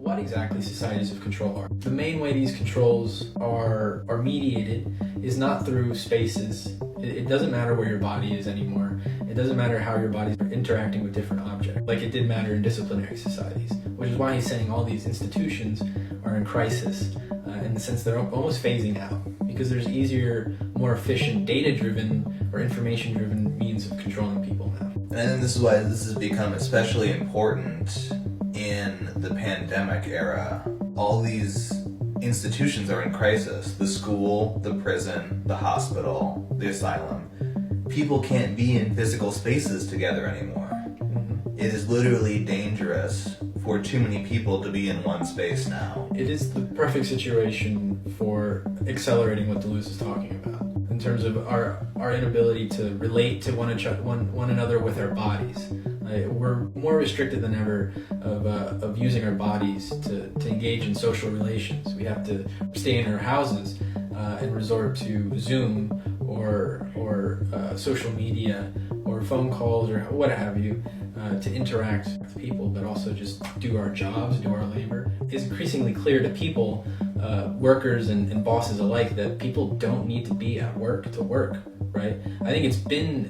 what exactly societies of control are. The main way these controls are mediated is not through spaces. It doesn't matter where your body is anymore. It doesn't matter how your body's interacting with different objects, like it did matter in disciplinary societies, which is why he's saying all these institutions are in crisis, in the sense they're almost phasing out, because there's easier, more efficient, data-driven or information-driven means of controlling people now. And I think this is why this has become especially important in the pandemic era. All these institutions are in crisis. The school, the prison, the hospital, the asylum. People can't be in physical spaces together anymore. Mm-hmm. It is literally dangerous for too many people to be in one space now. It is the perfect situation for accelerating what Deleuze is talking about, in terms of our inability to relate to one another with our bodies. We're more restricted than ever of using our bodies to engage in social relations. We have to stay in our houses and resort to Zoom or social media or phone calls or what have you to interact with people, but also just do our jobs, do our labor. It's increasingly clear to people, workers and bosses alike, that people don't need to be at work to work, right? I think it's been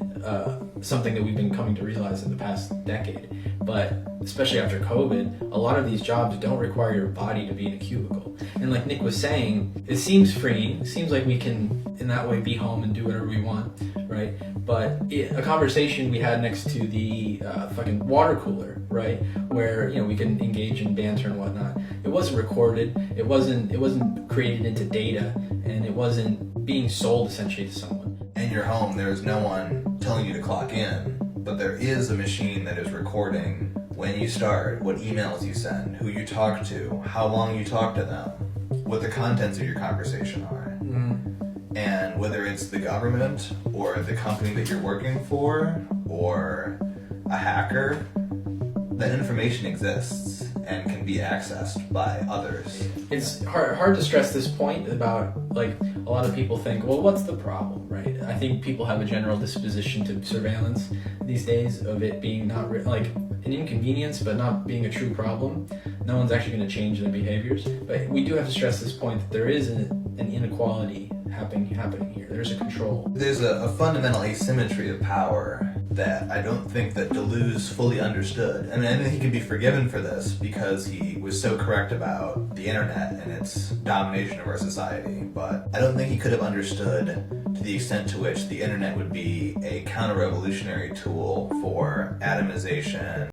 something that we've been coming to realize in the past decade, but especially after COVID, a lot of these jobs don't require your body to be in a cubicle. And like Nick was saying, it seems freeing, it seems like we can in that way be home and do whatever we want, right? But a conversation we had next to the fucking water cooler, right, where we can engage in banter and whatnot, it wasn't recorded, it wasn't created into data, and it wasn't being sold essentially to someone. In your home, there's no one telling you to clock in, but there is a machine that is recording when you start, what emails you send, who you talk to, how long you talk to them, what the contents of your conversation are. Mm-hmm. And whether it's the government or the company that you're working for or a hacker, that information exists and can be accessed by others. It's hard to stress this point about, like, a lot of people think, well, what's the problem, right? I think people have a general disposition to surveillance these days, of it being not like an inconvenience, but not being a true problem. No one's actually going to change their behaviors. But we do have to stress this point that there is an inequality happening here. There's a control. There's a fundamental asymmetry of power that I don't think that Deleuze fully understood. And I think he can be forgiven for this because he was so correct about the internet and its domination of our society. But I don't think he could have understood to the extent to which the internet would be a counter-revolutionary tool for atomization